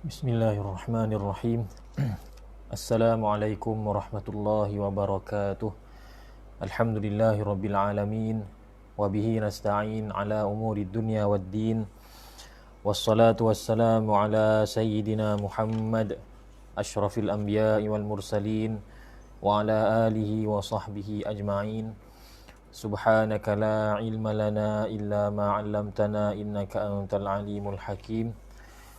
Bismillahirrahmanirrahim. Assalamualaikum warahmatullahi wabarakatuh. Alhamdulillahi rabbil alamin. Wabihi nasta'in ala umuri dunya waddin. Wassalatu wassalamu ala sayyidina Muhammad ashrafil anbiya'i wal mursalin wa ala alihi wa sahbihi ajma'in. Subhanaka la ilma lana illa ma 'allamtana innaka antal alimul hakim.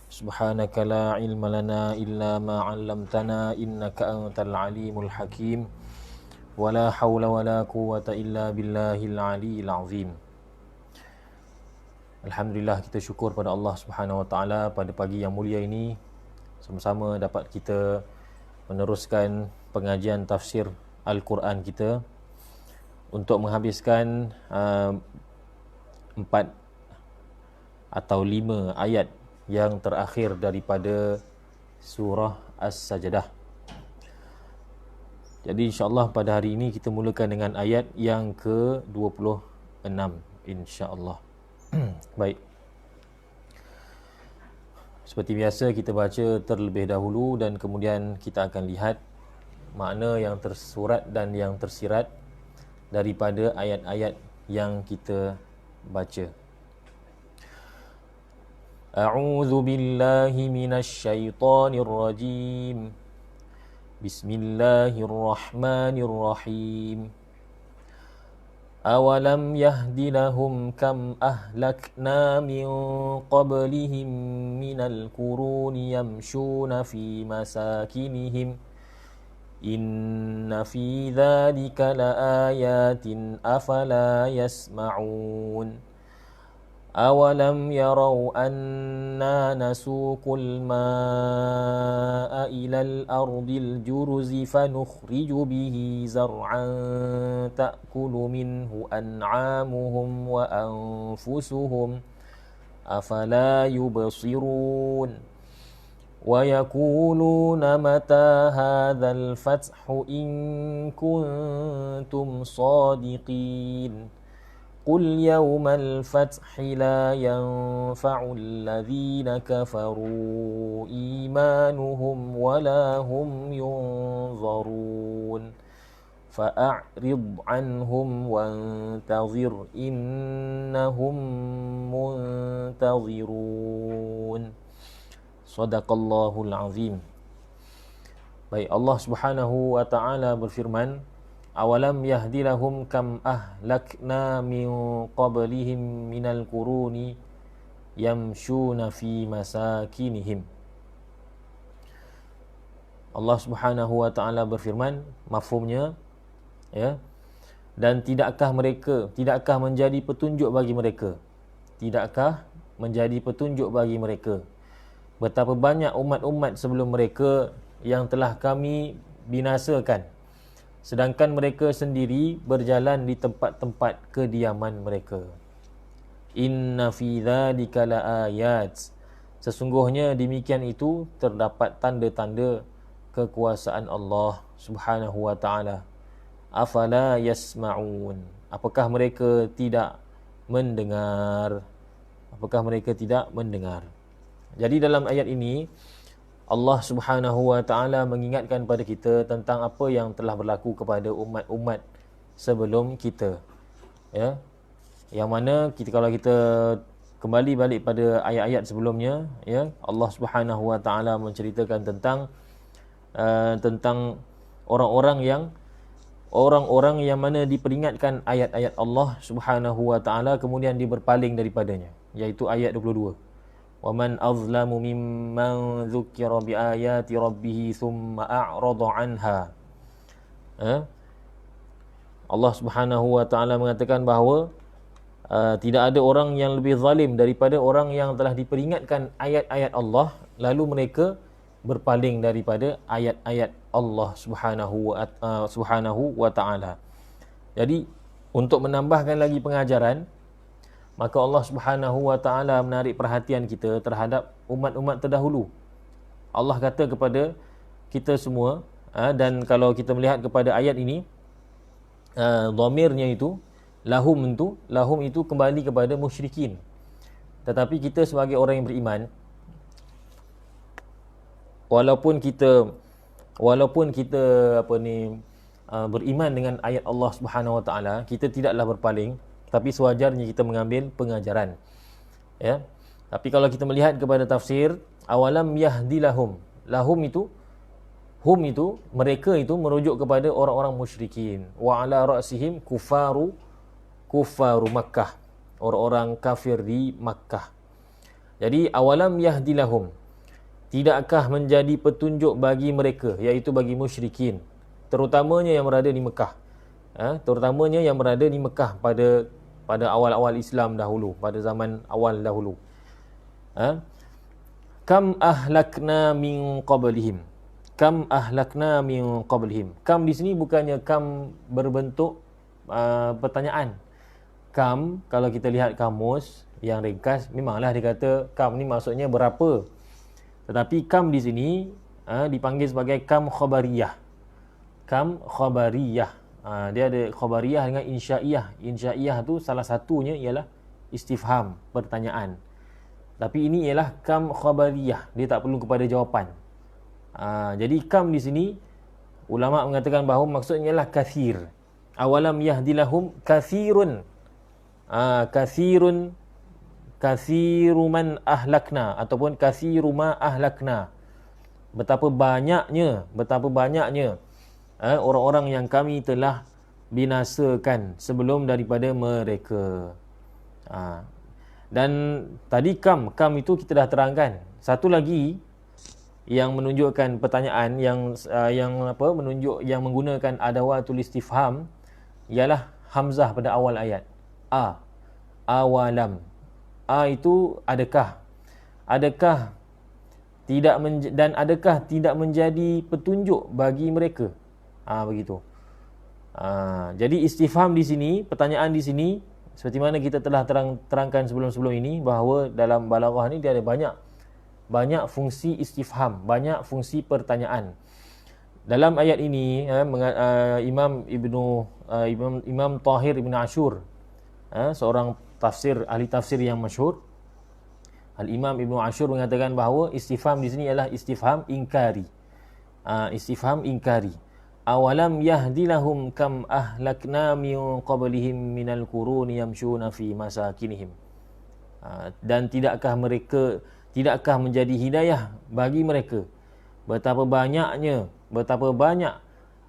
Subhanaka la ilma lana illa ma 'allamtana innaka antal alimul hakim. Wala haula wala quwwata illa billahil aliyil azim. Alhamdulillah, kita syukur pada Allah Subhanahu wa taala pada pagi yang mulia ini sama-sama dapat kita meneruskan pengajian tafsir Al-Quran kita untuk menghabiskan 4 atau 5 ayat yang terakhir daripada surah As-Sajdah. Jadi insya-Allah pada hari ini kita mulakan dengan ayat yang ke-26 insya-Allah. Baik. Seperti biasa kita baca terlebih dahulu dan kemudian kita akan lihat makna yang tersurat dan yang tersirat daripada ayat-ayat yang kita baca. A'udzu billahi minasy syaithanir rajim. Bismillahirrahmanirrahim. Awalam yahdi lahum kam ahlakna min qablihim minal quruni yamshuna fi masakinihim. Inna fi dzalika laayatin afala yasma'un. أَوَلَمْ يَرَوْا أَنَّا نَسُوقُ الْمَاءَ إِلَى الْأَرْضِ الْجُرُزِ فَنُخْرِجُ بِهِ زَرْعًا تَأْكُلُ مِنْهُ أَنْعَامُهُمْ وَأَنْفُسُهُمْ أَفَلَا يُبْصِرُونَ وَيَقُولُونَ مَتَى هَذَا الْفَتْحُ إِنْ كُنْتُمْ صَادِقِينَ قُلْ يَوْمَ الْفَتْحِ لَا يَنْفَعُ الَّذِينَ كَفَرُوا إِيمَانُهُمْ وَلَا هُمْ يُنْظَرُونَ فَأَعْرِضْ عَنْهُمْ وَانْتَظِرْ إِنَّهُمْ مُنْتَظِرُونَ. Sadaqallahul azim. Baik, Allah Subhanahu wa taala berfirman, awalam yahdi lahum kam ahlakna min qablihim minal quruni yamshuna fi masakinihim. Allah Subhanahu wa taala berfirman, mafhumnya ya, dan tidakkah menjadi petunjuk bagi mereka, tidakkah menjadi petunjuk bagi mereka betapa banyak umat-umat sebelum mereka yang telah kami binasakan, sedangkan mereka sendiri berjalan di tempat-tempat kediaman mereka. Inna fi dzalika laayat. Sesungguhnya demikian itu terdapat tanda-tanda kekuasaan Allah Subhanahu wa taala. Afala yasma'un. Apakah mereka tidak mendengar? Apakah mereka tidak mendengar? Jadi dalam ayat ini Allah Subhanahu wa taala mengingatkan pada kita tentang apa yang telah berlaku kepada umat-umat sebelum kita. Ya. Yang mana kalau kita kembali balik pada ayat-ayat sebelumnya, ya, Allah Subhanahu wa taala menceritakan tentang orang-orang yang mana diperingatkan ayat-ayat Allah Subhanahu wa taala kemudian dia berpaling daripadanya, iaitu ayat 22. وَمَنْ أَظْلَمُ مِمَّنْ ذُكِّرَ بِآيَاتِ رَبِّهِ ثُمَّ أَعْرَضَ عَنْهَا. Allah Subhanahu wa taala mengatakan bahawa tidak ada orang yang lebih zalim daripada orang yang telah diperingatkan ayat-ayat Allah lalu mereka berpaling daripada ayat-ayat Allah Subhanahu wa taala. Jadi untuk menambahkan lagi pengajaran, maka Allah Subhanahu wa taala menarik perhatian kita terhadap umat-umat terdahulu. Allah kata kepada kita semua, dan kalau kita melihat kepada ayat ini, dhamirnya itu lahum itu kembali kepada musyrikin. Tetapi kita sebagai orang yang beriman, walaupun kita beriman dengan ayat Allah Subhanahu Wa Taala, kita tidaklah berpaling, tapi sewajarnya kita mengambil pengajaran. Ya. Tapi kalau kita melihat kepada tafsir, awalam yahdilahum, lahum itu, hum itu, mereka itu merujuk kepada orang-orang musyrikin. Wa ala ra'sihim kufaru Makkah, orang-orang kafir di Makkah. Jadi awalam yahdilahum, tidakkah menjadi petunjuk bagi mereka, iaitu bagi musyrikin, terutamanya yang berada di Mekah. Terutamanya yang berada di Mekah pada awal-awal Islam dahulu, pada zaman awal dahulu. Kam ahlakna min qablihim. Kam ahlakna min qablihim. Kam di sini bukannya kam berbentuk pertanyaan. Kam, kalau kita lihat kamus yang ringkas, memanglah dia kata kam ni maksudnya berapa. Tetapi kam di sini dipanggil sebagai kam khabariyah. Kam khabariyah. Dia ada khabariyah dengan insya'iyah. Insya'iyah tu salah satunya ialah istifham, pertanyaan. Tapi ini ialah kam khabariyah. Dia tak perlu kepada jawapan. Jadi kam di sini ulama mengatakan bahawa maksudnya ialah kathir. Awalam yahdilahum kathirun. Kathiru man ahlakna, ataupun kathiru ma ahlakna. Betapa banyaknya orang-orang yang kami telah binasakan sebelum daripada mereka. Dan tadi kam itu kita dah terangkan. Satu lagi yang menunjukkan pertanyaan yang menggunakan adawatul istifham ialah hamzah pada awal ayat. Awalam. Itu adakah tidak menjadi petunjuk bagi mereka. Begitu. Jadi istifham di sini, pertanyaan di sini, seperti mana kita telah terangkan sebelum-sebelum ini, bahawa dalam balaghah ni dia ada banyak fungsi istifham, banyak fungsi pertanyaan. Dalam ayat ini Imam Tahir Ibn Ashur, seorang ahli tafsir yang masyhur, Al-Imam Ibn Ashur mengatakan bahawa istifham di sini ialah istifham inkari. Istifham inkari. Awalam yahdilahum kam ahlakna min qablihim minal quruni yamshuna fi masakinihim. Dan tidakkah menjadi hidayah bagi mereka betapa banyak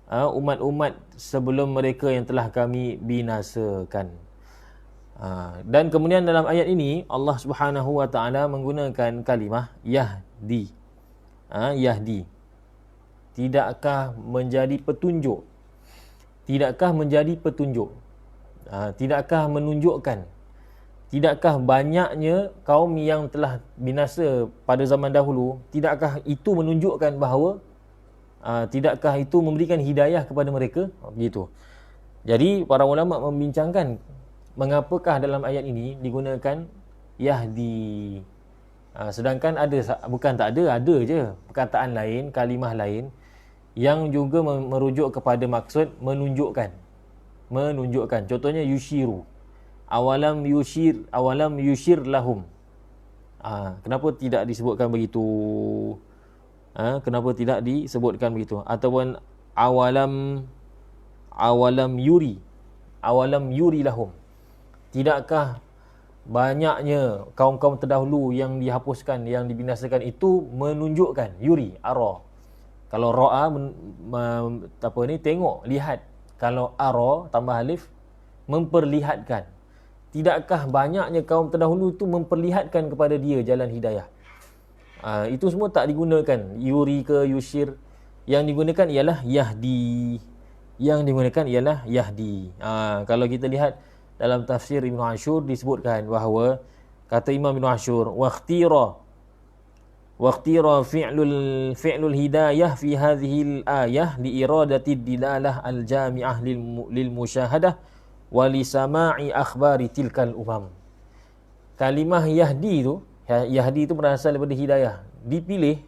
umat-umat sebelum mereka yang telah kami binasakan. Dan kemudian dalam ayat ini Allah Subhanahu Wa Taala menggunakan kalimah yahdi. Yahdi. Tidakkah menjadi petunjuk? Tidakkah menunjukkan? Tidakkah banyaknya kaum yang telah binasa pada zaman dahulu, tidakkah itu menunjukkan bahawa tidakkah itu memberikan hidayah kepada mereka? Begitu. Jadi para ulama membincangkan mengapakah dalam ayat ini digunakan yahdi. Sedangkan ada je perkataan lain, kalimah lain yang juga merujuk kepada maksud menunjukkan. Contohnya yushiru. Awalam yushir lahum. Kenapa tidak disebutkan begitu? Kenapa tidak disebutkan begitu? Ataupun awalam yuri lahum. Tidakkah banyaknya kaum-kaum terdahulu yang dihapuskan, yang dibinasakan itu menunjukkan, yuri, ara. Kalau ra'a tengok, lihat. Kalau ara tambah alif, memperlihatkan. Tidakkah banyaknya kaum terdahulu itu memperlihatkan kepada dia jalan hidayah? Itu semua tak digunakan, yuri ke yushir. Yang digunakan ialah yahdi. Kalau kita lihat dalam tafsir Ibn Ashur disebutkan bahawa kata Imam Ibn Ashur, waqtira fi'lul hidayah fi hadhihi al-ayah li iradati dilalah al-jami'ah lil musyahadah wa li sama'i akhbari tilkal umam. Kalimah yahdi itu berasal daripada hidayah. Dipilih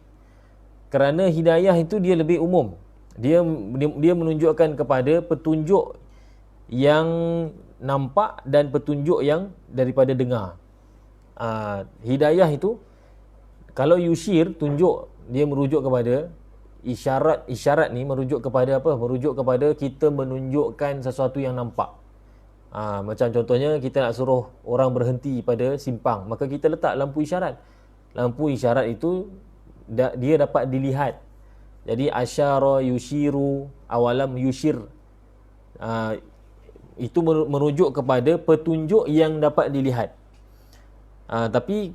kerana hidayah itu dia lebih umum. Dia menunjukkan kepada petunjuk yang nampak dan petunjuk yang daripada dengar. Hidayah itu, kalau yushir, tunjuk, dia merujuk kepada isyarat ni merujuk kepada apa? Merujuk kepada kita menunjukkan sesuatu yang nampak. Macam contohnya kita nak suruh orang berhenti pada simpang, maka kita letak lampu isyarat. Lampu isyarat itu dia dapat dilihat. Jadi asyara yushiru awalam yushir, itu merujuk kepada petunjuk yang dapat dilihat. Tapi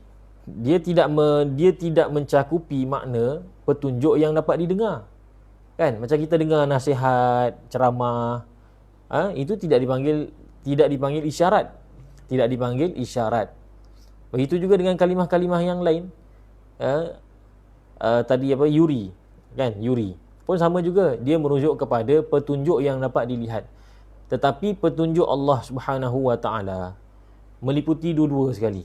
dia tidak mencakupi makna petunjuk yang dapat didengar. Kan? Macam kita dengar nasihat, ceramah, itu tidak dipanggil isyarat. Tidak dipanggil isyarat. Begitu juga dengan kalimah-kalimah yang lain. Tadi apa? Yuri. Kan? Yuri. Pun sama juga. Dia merujuk kepada petunjuk yang dapat dilihat. Tetapi petunjuk Allah Subhanahu Wa Taala meliputi dua-dua sekali.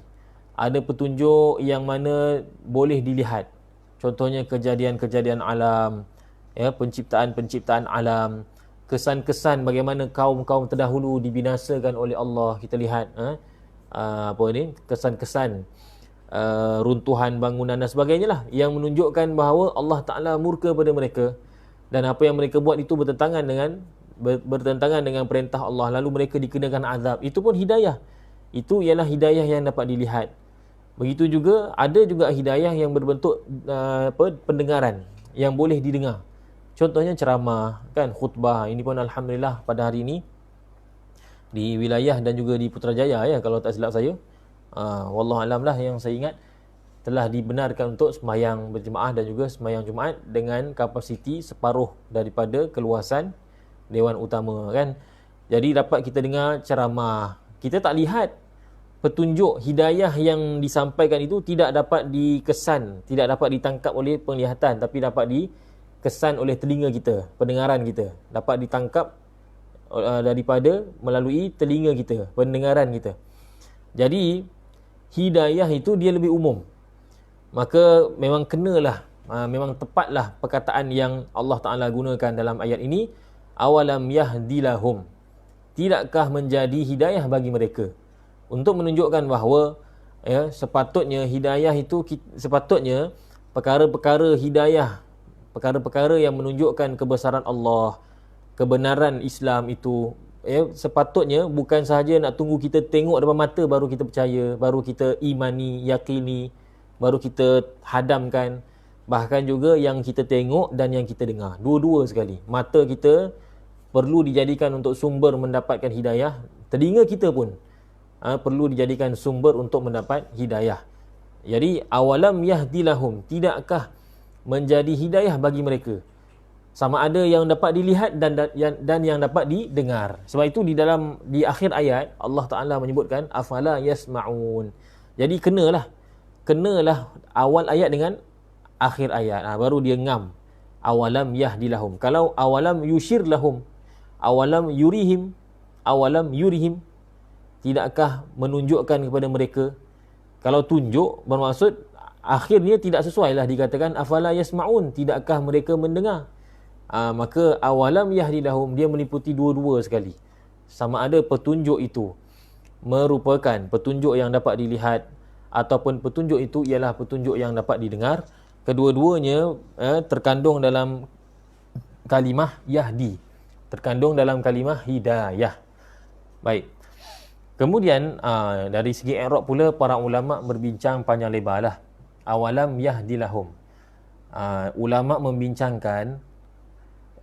Ada petunjuk yang mana boleh dilihat. Contohnya kejadian-kejadian alam, penciptaan-penciptaan alam, kesan-kesan bagaimana kaum-kaum terdahulu dibinasakan oleh Allah. Kita lihat kesan-kesan runtuhan bangunan dan sebagainya lah, yang menunjukkan bahawa Allah Ta'ala murka pada mereka, dan apa yang mereka buat itu bertentangan dengan perintah Allah, lalu mereka dikenakan azab. Itu pun hidayah. Itu ialah hidayah yang dapat dilihat. Begitu juga ada juga hidayah yang berbentuk pendengaran yang boleh didengar. Contohnya ceramah, kan, khutbah. Ini pun alhamdulillah pada hari ini di wilayah dan juga di Putrajaya, kalau tak silap saya, wallahualam lah, yang saya ingat telah dibenarkan untuk sembahyang berjemaah dan juga sembahyang Jumaat dengan kapasiti separuh daripada keluasan Dewan Utama, kan. Jadi dapat kita dengar ceramah. Kita tak lihat petunjuk hidayah yang disampaikan itu, tidak dapat dikesan, tidak dapat ditangkap oleh penglihatan, tapi dapat dikesan oleh telinga kita, pendengaran kita. Dapat ditangkap daripada melalui telinga kita, pendengaran kita. Jadi hidayah itu dia lebih umum. Maka memang kenalah, memang tepatlah perkataan yang Allah Ta'ala gunakan dalam ayat ini, awalam yahdilahum, tidakkah menjadi hidayah bagi mereka, untuk menunjukkan bahawa sepatutnya hidayah itu, sepatutnya perkara-perkara hidayah, perkara-perkara yang menunjukkan kebesaran Allah, kebenaran Islam itu, sepatutnya bukan sahaja nak tunggu kita tengok depan mata baru kita percaya, baru kita imani, yakini, baru kita hadamkan. Bahkan juga yang kita tengok dan yang kita dengar, dua-dua sekali. Mata kita perlu dijadikan untuk sumber mendapatkan hidayah, telinga kita pun perlu dijadikan sumber untuk mendapat hidayah. Jadi awalam yahdilahum, tidakkah menjadi hidayah bagi mereka, sama ada yang dapat dilihat dan yang dapat didengar. Sebab itu di akhir ayat Allah Ta'ala menyebutkan afala yasma'un. Jadi kenalah awal ayat dengan akhir ayat, baru dia ngam awalam yahdilahum. Kalau awalam yushir lahum, awalam yurihim, tidakkah menunjukkan kepada mereka. Kalau tunjuk bermaksud akhirnya tidak sesuai lah, dikatakan afala yasma'un, tidakkah mereka mendengar. Maka awalam yahdilahum dia meliputi dua-dua sekali. Sama ada petunjuk itu merupakan petunjuk yang dapat dilihat, ataupun petunjuk itu ialah petunjuk yang dapat didengar. Kedua-duanya terkandung dalam kalimah yahdi, terkandung dalam kalimah hidayah. Baik. Kemudian dari segi i'rab pula, para ulama berbincang panjang lebar lah. Awalam yahdilahum, ulama membincangkan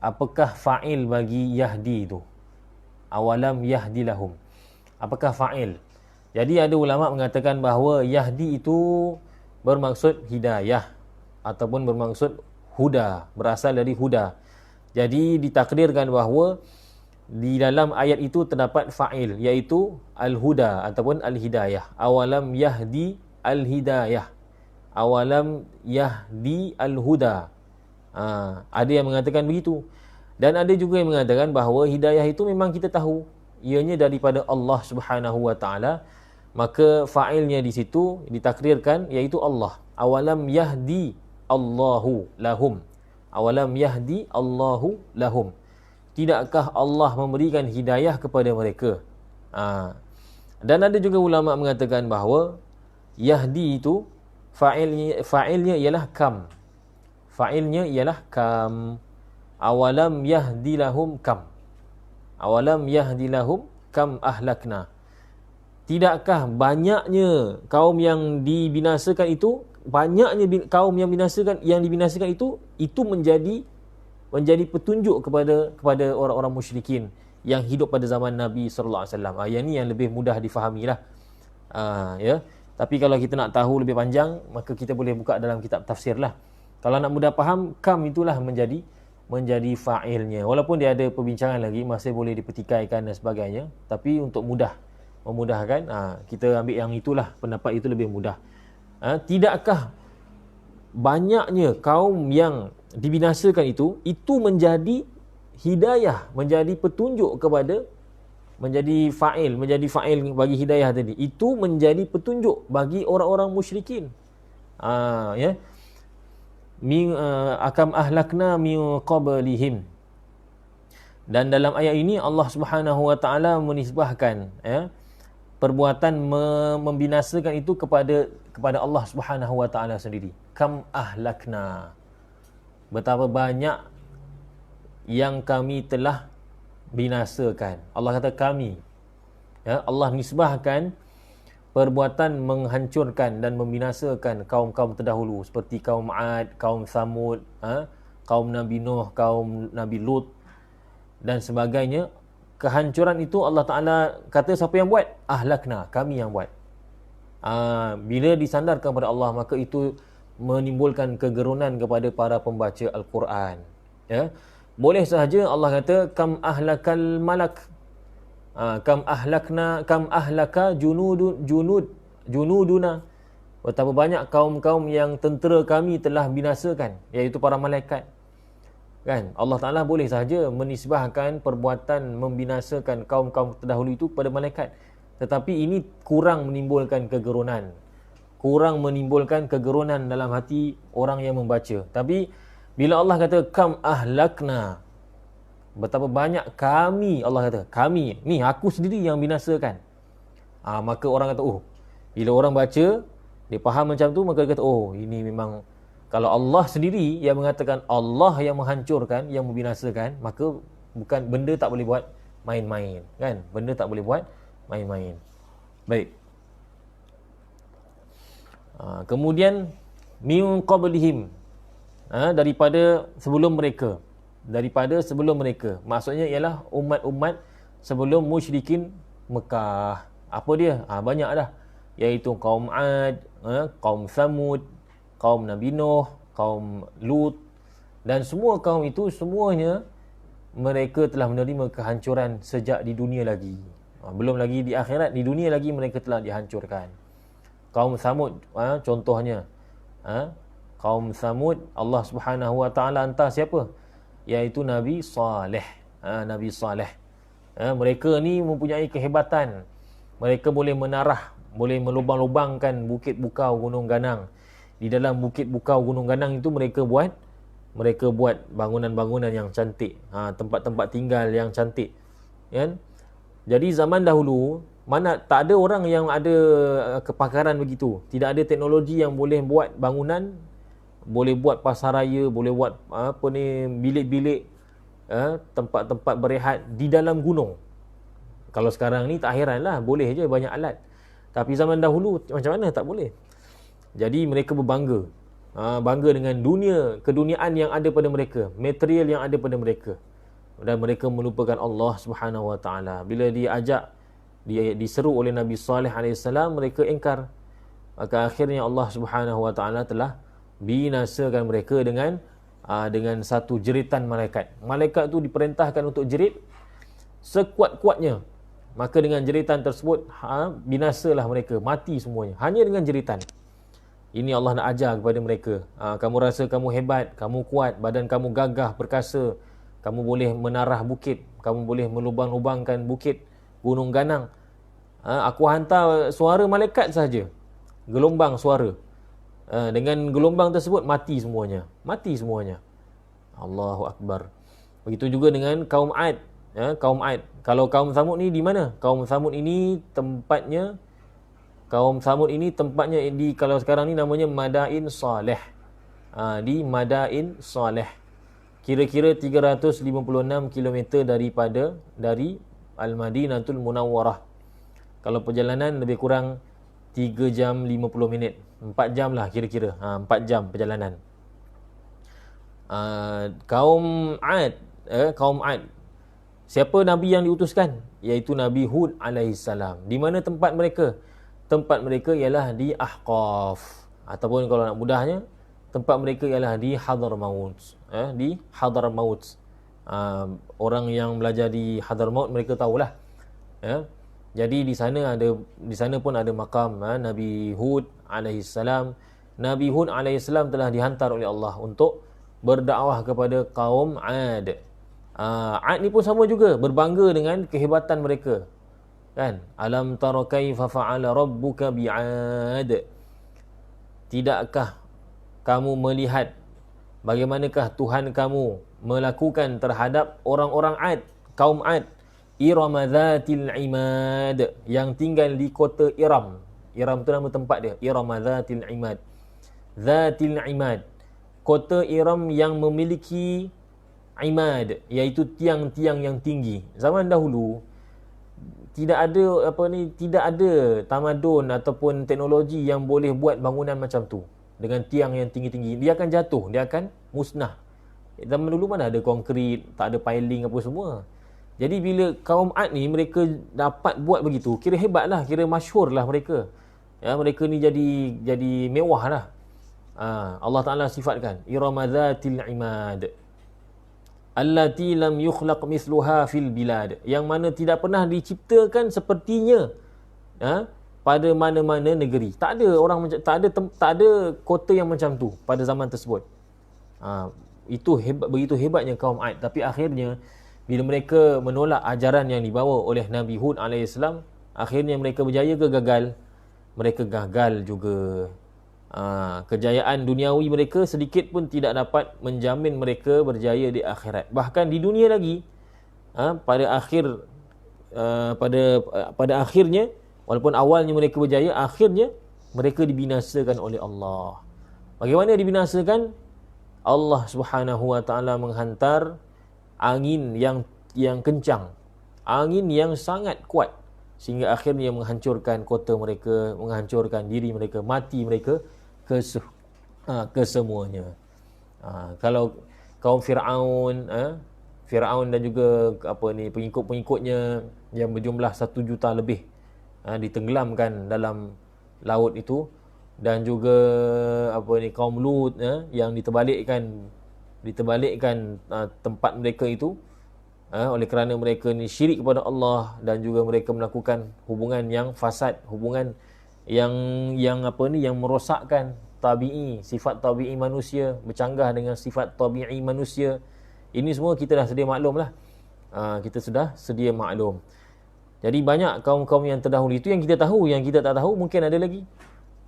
apakah fa'il bagi yahdi itu. Awalam yahdilahum, apakah fa'il? Jadi ada ulama mengatakan bahawa yahdi itu bermaksud hidayah ataupun bermaksud huda, berasal dari huda. Jadi ditakdirkan bahawa di dalam ayat itu terdapat fa'il, iaitu al-huda ataupun al-hidayah. Awalam yahdi al-hidayah, awalam yahdi al-huda. Ada yang mengatakan begitu, dan ada juga yang mengatakan bahawa hidayah itu memang kita tahu ianya daripada Allah Subhanahu Wa Taala, maka fa'ilnya di situ ditakdirkan iaitu Allah. Awalam yahdi Allahu lahum, awalam yahdi Allahu lahum, tidakkah Allah memberikan hidayah kepada mereka. Dan ada juga ulama mengatakan bahawa yahdi itu fa'ilnya ialah kam. Fa'ilnya ialah kam. Awalam yahdilahum kam. Awalam yahdilahum kam ahlakna. Tidakkah banyaknya kaum yang dibinasakan itu, banyaknya kaum yang dibinasakan itu menjadi petunjuk kepada orang-orang musyrikin yang hidup pada zaman Nabi sallallahu alaihi wasallam. Yang ni yang lebih mudah difahamilah. Ya. Tapi kalau kita nak tahu lebih panjang, maka kita boleh buka dalam kitab tafsir lah. Kalau nak mudah faham, kam itulah menjadi fa'ilnya. Walaupun dia ada perbincangan lagi, masih boleh dipertikaikan dan sebagainya. Tapi untuk memudahkan, kita ambil yang itulah, pendapat itu lebih mudah. Tidakkah banyaknya kaum yang dibinasakan itu menjadi hidayah, menjadi petunjuk kepada, menjadi fa'il bagi hidayah tadi. Itu menjadi petunjuk bagi orang-orang musyrikin. Ya. Akam ahlakna min qablihim. Dan dalam ayat ini Allah Subhanahu wa taala menisbahkan perbuatan membinasakan itu kepada Allah Subhanahu wa taala sendiri. Kam ahlakna. Betapa banyak yang kami telah binasakan. Allah kata kami. Ya, Allah nisbahkan perbuatan menghancurkan dan membinasakan kaum-kaum terdahulu seperti kaum Ad, kaum Samud, kaum Nabi Nuh, kaum Nabi Lut dan sebagainya. Kehancuran itu Allah Ta'ala kata siapa yang buat? Ahlakna, kami yang buat. Bila disandarkan kepada Allah, maka itu menimbulkan kegerunan kepada para pembaca Al-Quran. Ya. Boleh sahaja Allah kata kam ahlakal malak, kam ahlaka junuduna. Betapa banyak kaum-kaum yang tentera kami telah binasakan, iaitu para malaikat. Kan? Allah Ta'ala boleh sahaja menisbahkan perbuatan membinasakan kaum-kaum terdahulu itu pada malaikat. Tetapi ini kurang menimbulkan kegerunan. Kurang menimbulkan kegerunan dalam hati orang yang membaca. Tapi bila Allah kata kam ahlakna, betapa banyak kami, Allah kata kami, ni aku sendiri yang binasakan. Maka orang kata, oh, bila orang baca dia faham macam tu, maka dia kata, oh, ini memang kalau Allah sendiri yang mengatakan Allah yang menghancurkan, yang membinasakan, maka bukan, benda tak boleh buat main-main, kan? Benda tak boleh buat main-main. Baik. Kemudian min qablihim, daripada sebelum mereka. Maksudnya ialah umat-umat sebelum musyrikin Mekah. Apa dia? Banyak dah. Iaitu kaum Ad, kaum Samud, kaum Nabi Nuh, kaum Lut, dan semua kaum itu semuanya mereka telah menerima kehancuran sejak di dunia lagi. Belum lagi di akhirat, di dunia lagi mereka telah dihancurkan. Kaum Samud, contohnya, kaum Samud, Allah Subhanahu wa taala hantar siapa? Iaitu Nabi Saleh. Nabi Saleh. Mereka ni mempunyai kehebatan. Mereka boleh menarah, boleh melubang-lubangkan bukit bukau Gunung Ganang. Di dalam bukit bukau Gunung Ganang itu mereka buat bangunan-bangunan yang cantik, tempat-tempat tinggal yang cantik, kan? Jadi zaman dahulu mana tak ada orang yang ada kepakaran begitu. Tidak ada teknologi yang boleh buat bangunan, boleh buat pasaraya, boleh buat bilik-bilik, tempat-tempat berehat di dalam gunung. Kalau sekarang ni tak heranlah, boleh je, banyak alat. Tapi zaman dahulu macam mana? Tak boleh. Jadi mereka berbangga, bangga dengan keduniaan yang ada pada mereka, material yang ada pada mereka, dan mereka melupakan Allah Subhanahu wa taala. Bila diseru oleh Nabi Saleh alaihissalam, mereka ingkar. Maka akhirnya Allah Subhanahu wa taala telah binasakan mereka dengan satu jeritan malaikat. Malaikat itu diperintahkan untuk jerit sekuat-kuatnya. Maka dengan jeritan tersebut binasalah mereka, mati semuanya, hanya dengan jeritan. Ini Allah nak ajar kepada mereka. Kamu rasa kamu hebat, kamu kuat, badan kamu gagah, perkasa, kamu boleh menarah bukit, kamu boleh melubang-lubangkan bukit Gunung Ganang. Aku hantar suara malaikat saja, gelombang suara. Dengan gelombang tersebut mati semuanya. Allahu Akbar. Begitu juga dengan kaum Ad. Kaum Ad. Kalau kaum Samud ni di mana? Kaum Samud ini tempatnya di, kalau sekarang ni namanya Madain Saleh. di Madain Saleh. Kira-kira 356 km dari Al-Madinatul Munawwarah. Kalau perjalanan lebih kurang 3 jam 50 minit. 4 jam lah kira-kira. 4 jam perjalanan. Kaum Ad. Siapa Nabi yang diutuskan? Iaitu Nabi Hud alaihissalam. Di mana tempat mereka? Tempat mereka ialah di Ahqaf. Ataupun kalau nak mudahnya, tempat mereka ialah di Hadramaut. Di Hadramaut. Orang yang belajar di Hadramaut mereka tahulah. Jadi di sana pun ada makam Nabi Hud alaihissalam. Nabi Hud alaihissalam telah dihantar oleh Allah untuk berdakwah kepada kaum Ad. Ad ni pun sama juga, berbangga dengan kehebatan mereka. Kan? Alam tara kaifa fa'ala rabbuka bi'ad. Tidakkah kamu melihat bagaimanakah Tuhan kamu melakukan terhadap orang-orang Ad, kaum Ad, Irama Dhatil Imad, yang tinggal di kota Iram. Iram tu nama tempat dia, Irama Dhatil Imad. Dhatil Imad, kota Iram yang memiliki imad, iaitu tiang-tiang yang tinggi. Zaman dahulu tidak ada tamadun ataupun teknologi yang boleh buat bangunan macam tu dengan tiang yang tinggi-tinggi. Dia akan jatuh, dia akan musnah. Zaman dulu mana ada konkrit, tak ada piling apa semua. Jadi bila kaum Ad ni mereka dapat buat begitu, kira hebatlah, kira masyhur lah mereka. Mereka ni jadi mewah lah. Allah Ta'ala sifatkan Irama Dhatil Imad allati lam yukhlaq mithluha fil bilad, yang mana tidak pernah diciptakan sepertinya pada mana-mana negeri. Tak ada kota yang macam tu pada zaman tersebut. Itu begitu hebatnya kaum Ad. Tapi akhirnya bila mereka menolak ajaran yang dibawa oleh Nabi Hud alaihissalam, akhirnya mereka berjaya ke gagal? Mereka gagal juga. Kejayaan duniawi mereka sedikit pun tidak dapat menjamin mereka berjaya di akhirat. Bahkan di dunia lagi, pada akhirnya, walaupun awalnya mereka berjaya, akhirnya mereka dibinasakan oleh Allah. Bagaimana dibinasakan? Allah Subhanahu wa taala menghantar angin yang kencang, angin yang sangat kuat, sehingga akhirnya menghancurkan kota mereka, menghancurkan diri mereka, mati mereka kesemuanya. Kalau kaum Fir'aun dan juga pengikut-pengikutnya yang berjumlah 1 juta lebih ditenggelamkan dalam laut itu, dan juga kaum Lut yang diterbalikkan tempat mereka itu oleh kerana mereka ni syirik kepada Allah, dan juga mereka melakukan hubungan yang fasad, hubungan yang merosakkan sifat tabi'i manusia, bercanggah dengan sifat tabi'i manusia. Ini semua kita dah sedia maklum lah. Jadi banyak kaum-kaum yang terdahulu itu yang kita tahu, yang kita tak tahu mungkin ada lagi,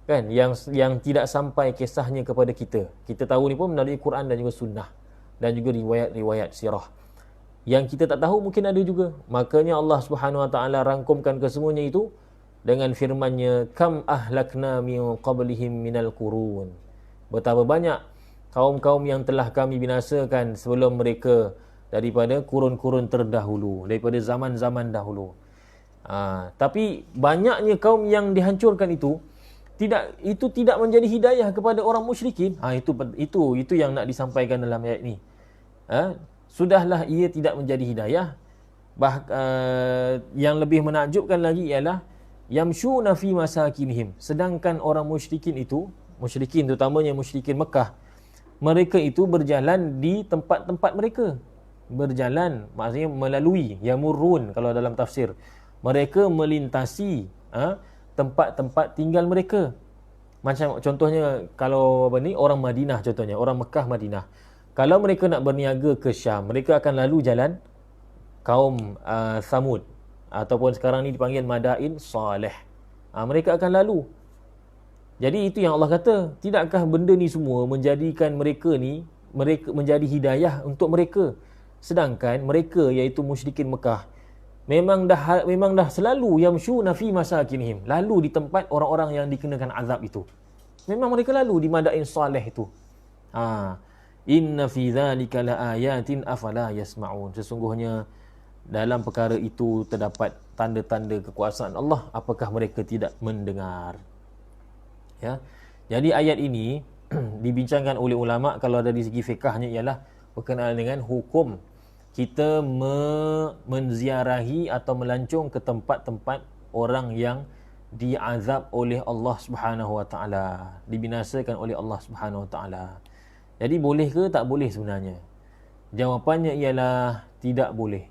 kan, yang tidak sampai kisahnya kepada kita. Kita tahu ni pun melalui Quran dan juga sunnah, dan juga riwayat-riwayat sirah. Yang kita tak tahu mungkin ada juga. Makanya Allah Subhanahu wa taala rangkumkan kesemuanya itu dengan firman-Nya, kam ahlakna min qablihim minal qurun. Betapa banyak kaum-kaum yang telah kami binasakan sebelum mereka daripada kurun-kurun terdahulu, daripada zaman-zaman dahulu. Tapi banyaknya kaum yang dihancurkan itu tidak menjadi hidayah kepada orang musyrikin. Itu yang nak disampaikan dalam ayat ni. Sudahlah ia tidak menjadi hidayah. Yang lebih menakjubkan lagi ialah yamshuna fi masakinihim, sedangkan orang musyrikin terutamanya musyrikin Mekah, mereka itu berjalan di tempat-tempat mereka. Berjalan maksudnya melalui, yamurrun kalau dalam tafsir, mereka melintasi tempat-tempat tinggal mereka. Macam contohnya kalau orang Madinah, contohnya orang Mekah Madinah, kalau mereka nak berniaga ke Syam, mereka akan lalu jalan kaum Thamud, ataupun sekarang ni dipanggil Madain Saleh. Mereka akan lalu. Jadi itu yang Allah kata, tidakkah benda ni semua menjadikan mereka menjadi hidayah untuk mereka, sedangkan mereka iaitu musyrikin Mekah memang dah selalu yamshuna fi masakinihim, lalu di tempat orang-orang yang dikenakan azab itu. Memang mereka lalu di Madain Saleh itu. Inna fi dzalika laayatin afala yasma'un. Sesungguhnya dalam perkara itu terdapat tanda-tanda kekuasaan Allah, apakah mereka tidak mendengar? Ya. Jadi ayat ini dibincangkan oleh ulama kalau dari segi fiqahnya ialah berkenaan dengan hukum kita menziarahi atau melancong ke tempat-tempat orang yang diazab oleh Allah Subhanahu Wa Taala, dibinasakan oleh Allah Subhanahu Wa Taala. Jadi boleh ke tak boleh sebenarnya? Jawapannya ialah tidak boleh.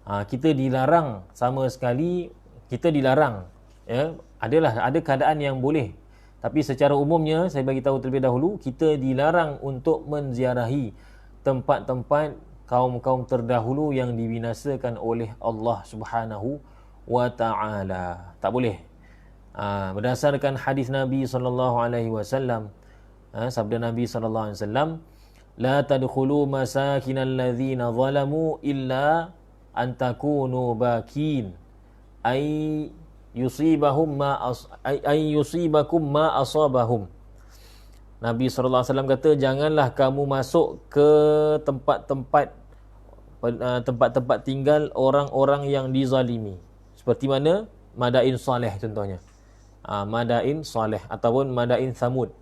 Kita dilarang sama sekali, kita dilarang. Ya, ada keadaan yang boleh. Tapi secara umumnya saya bagi tahu terlebih dahulu, kita dilarang untuk menziarahi tempat-tempat kaum-kaum terdahulu yang dibinasakan oleh Allah Subhanahu Wa Taala. Tak boleh. Berdasarkan hadis Nabi sallallahu alaihi wasallam, sabda Nabi sallallahu alaihi wasallam, la tadkhulu masakinal ladzina zalamu illa an takunu bakin ay yusibakum ma asabahum. Nabi sallallahu alaihi wasallam kata, janganlah kamu masuk ke tempat-tempat tinggal orang-orang yang dizalimi. Seperti mana Madain Saleh contohnya. Madain Saleh ataupun Madain Samud.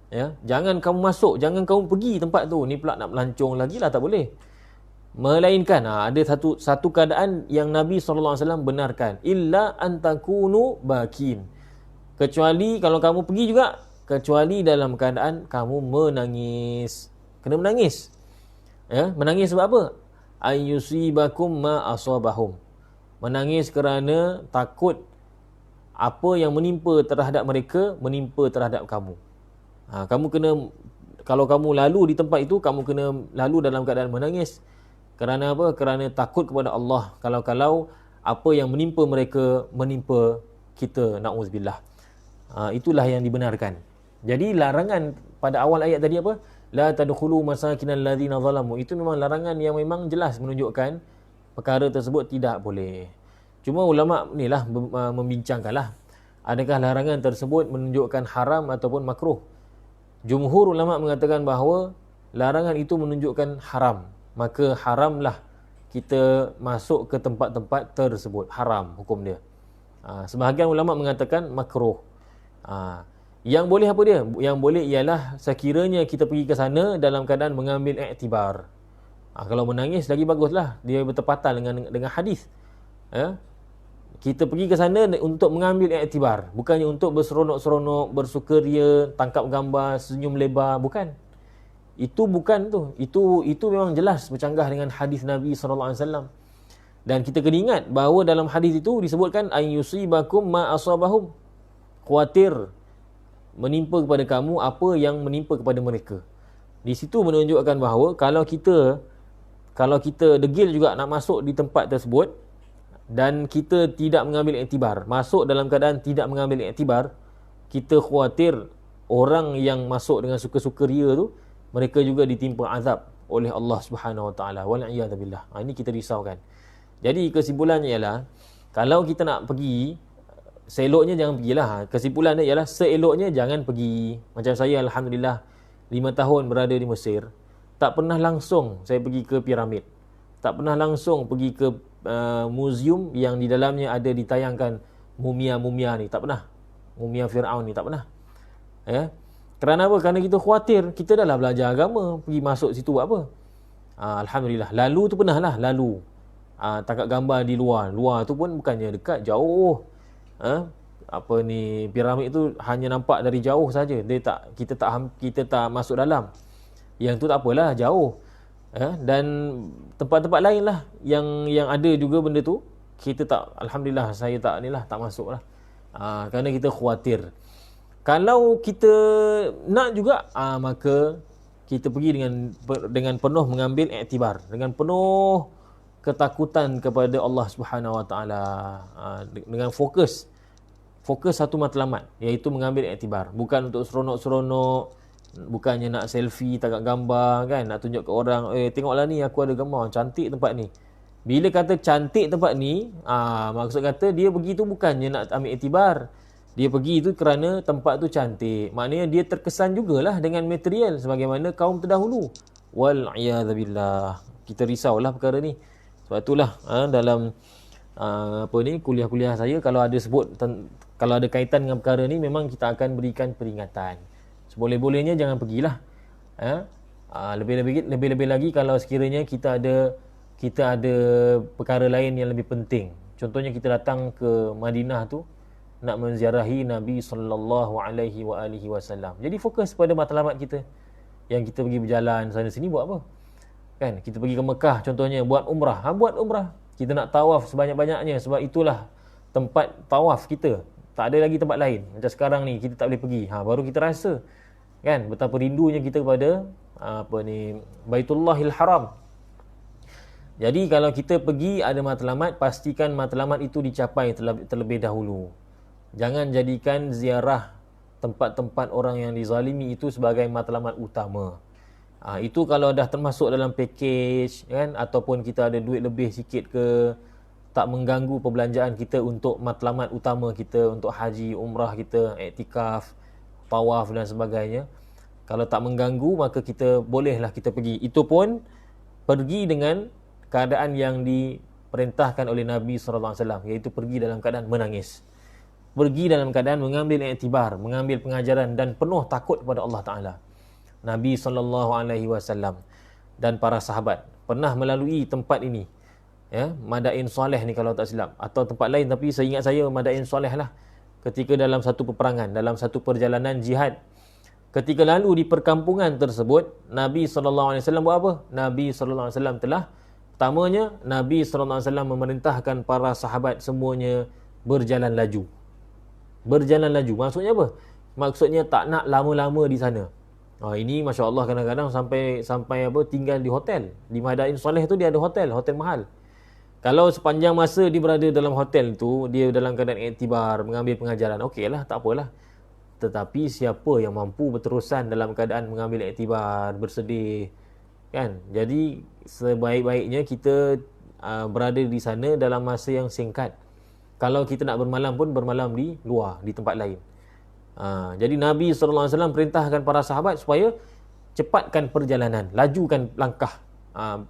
Ya, jangan kamu masuk, jangan kamu pergi tempat tu. Ni pula nak melancong lagi lah, tak boleh. Melainkan ada satu keadaan yang Nabi SAW benarkan, illa antakunu bakin, kecuali kalau kamu pergi juga, kecuali dalam keadaan kamu menangis. Kena menangis. Ya, menangis sebab apa? Ayyusibakum ma asabahum. Menangis kerana takut apa yang menimpa terhadap mereka menimpa terhadap kamu. Kamu kena, kalau kamu lalu di tempat itu, kamu kena lalu dalam keadaan menangis. Kerana apa? Kerana takut kepada Allah. Kalau apa yang menimpa mereka menimpa kita, na'udzubillah. Itulah yang dibenarkan. Jadi larangan pada awal ayat tadi apa? La tadkhulu masakinal ladzina zalamu. Itu memang larangan yang memang jelas menunjukkan perkara tersebut tidak boleh. Cuma ulama ni lah membincangkanlah, adakah larangan tersebut menunjukkan haram ataupun makruh. Jumhur ulama mengatakan bahawa larangan itu menunjukkan haram. Maka haramlah kita masuk ke tempat-tempat tersebut. Haram hukum dia. Sebahagian ulama mengatakan makruh. Yang boleh apa dia? Yang boleh ialah sekiranya kita pergi ke sana dalam keadaan mengambil iktibar. Kalau menangis lagi baguslah, dia bertepatan dengan hadis. Ya? Kita pergi ke sana untuk mengambil iktibar, bukannya untuk berseronok-seronok, bersukaria, tangkap gambar, senyum lebar, bukan. Itu bukan tu. Itu memang jelas bercanggah dengan hadis Nabi SAW. Dan kita kena ingat bahawa dalam hadis itu disebutkan ayyusibakum ma asabahum. Khawatir menimpa kepada kamu apa yang menimpa kepada mereka. Di situ menunjukkan bahawa kalau kita degil juga nak masuk di tempat tersebut dan kita tidak mengambil iktibar, masuk dalam keadaan tidak mengambil iktibar, kita khawatir orang yang masuk dengan suka-suka ria tu, mereka juga ditimpa azab oleh Allah Subhanahu Wa Taala. Wal'iyadzubillah. Ini kita risaukan. Jadi kesimpulannya ialah, kalau kita nak pergi, seeloknya jangan pergilah. Kesimpulannya ialah seeloknya jangan pergi. Macam saya, alhamdulillah 5 tahun berada di Mesir, tak pernah langsung saya pergi ke piramid, tak pernah langsung pergi ke muzium yang di dalamnya ada ditayangkan mumia-mumia ni, tak pernah. Mumia Fir'aun ni tak pernah. Ya. Kerana apa? Kerana kita khawatir, kita dah lah belajar agama, pergi masuk situ buat apa? Alhamdulillah. Lalu tu pernah lah, lalu tangkap gambar di luar. Luar tu pun bukannya dekat, jauh. Apa ni, piramid tu hanya nampak dari jauh saja. Kita tak masuk dalam. Yang tu tak apalah, jauh. Dan tempat-tempat lain lah yang ada juga benda tu, kita tak, alhamdulillah saya tak masuk lah. Kerana kita khawatir. Kalau kita nak juga, maka kita pergi dengan penuh mengambil iktibar, dengan penuh ketakutan kepada Allah Subhanahu Wa Taala, dengan fokus satu matlamat, iaitu mengambil iktibar, bukan untuk seronok-seronok, bukannya nak selfie, tangkap gambar kan, nak tunjuk ke orang, tengoklah ni aku ada gambar, cantik tempat ni. Bila kata cantik tempat ni, maksud kata dia pergi tu bukannya nak ambil iktibar, Dia pergi itu kerana tempat tu cantik. Maknanya dia terkesan jugalah dengan material sebagaimana kaum terdahulu. Wal'iyadzubillah. Kita risaulah perkara ni. Sebab itulah dalam kuliah-kuliah saya kalau ada kalau ada kaitan dengan perkara ni memang kita akan berikan peringatan. Seboleh-bolehnya jangan pergilah. Lebih-lebih lagi kalau sekiranya kita ada perkara lain yang lebih penting. Contohnya kita datang ke Madinah tu nak menziarahi Nabi sallallahu alaihi wasallam. Jadi fokus pada matlamat kita. Yang kita pergi berjalan sana sini buat apa? Kan kita pergi ke Mekah contohnya buat umrah. Buat umrah. Kita nak tawaf sebanyak-banyaknya sebab itulah tempat tawaf kita. Tak ada lagi tempat lain. Macam sekarang ni kita tak boleh pergi. Baru kita rasa kan betapa rindunya kita kepada Baitullahil Haram. Jadi kalau kita pergi ada matlamat, pastikan matlamat itu dicapai terlebih dahulu. Jangan jadikan ziarah tempat-tempat orang yang dizalimi itu sebagai matlamat utama. Itu kalau dah termasuk dalam package kan, ataupun kita ada duit lebih sikit ke, tak mengganggu perbelanjaan kita untuk matlamat utama kita, untuk haji, umrah kita, iktikaf, tawaf dan sebagainya. Kalau tak mengganggu maka kita bolehlah kita pergi. Itu pun pergi dengan keadaan yang diperintahkan oleh Nabi SAW, iaitu pergi dalam keadaan menangis. Pergi dalam keadaan mengambil iktibar, mengambil pengajaran dan penuh takut kepada Allah Ta'ala. Nabi SAW dan para sahabat pernah melalui tempat ini, Madain Saleh ni kalau tak silap, atau tempat lain, tapi saya ingat saya Madain Saleh lah, ketika dalam satu peperangan, dalam satu perjalanan jihad. Ketika lalu di perkampungan tersebut, Nabi SAW buat apa? Nabi SAW pertamanya, Nabi SAW memerintahkan para sahabat semuanya berjalan laju. Berjalan laju. Maksudnya apa? Maksudnya tak nak lama-lama di sana. Ini Masya Allah kadang-kadang sampai tinggal di hotel. Di Madain Saleh tu dia ada hotel mahal. Kalau sepanjang masa dia berada dalam hotel tu, dia dalam keadaan iktibar, mengambil pengajaran, okeylah, tak apalah. Tetapi siapa yang mampu berterusan dalam keadaan mengambil iktibar, bersedih, kan? Jadi sebaik-baiknya kita berada di sana dalam masa yang singkat. Kalau kita nak bermalam pun bermalam di luar, di tempat lain. Jadi Nabi SAW perintahkan para sahabat supaya cepatkan perjalanan, lajukan langkah,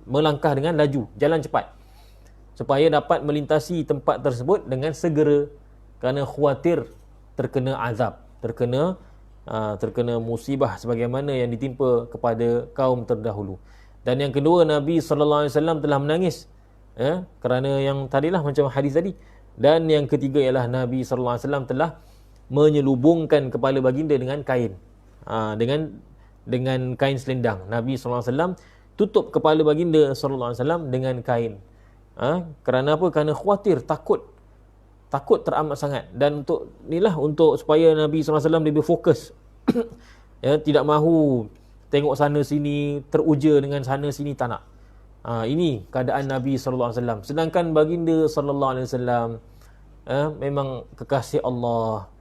melangkah dengan laju, jalan cepat, supaya dapat melintasi tempat tersebut dengan segera, kerana khawatir terkena azab, terkena musibah sebagaimana yang ditimpa kepada kaum terdahulu. Dan yang kedua, Nabi SAW telah menangis, kerana yang tadilah macam hadis tadi. Dan yang ketiga ialah Nabi SAW telah menyelubungkan kepala baginda dengan kain, dengan kain selendang. Nabi SAW tutup kepala baginda SAW dengan kain. Kerana apa? Kerana khawatir, takut teramat sangat. Dan untuk supaya Nabi SAW lebih fokus, tidak mahu tengok sana sini, teruja dengan sana sini, tak nak. Ini keadaan Nabi SAW. Sedangkan baginda SAW memang kekasih Allah.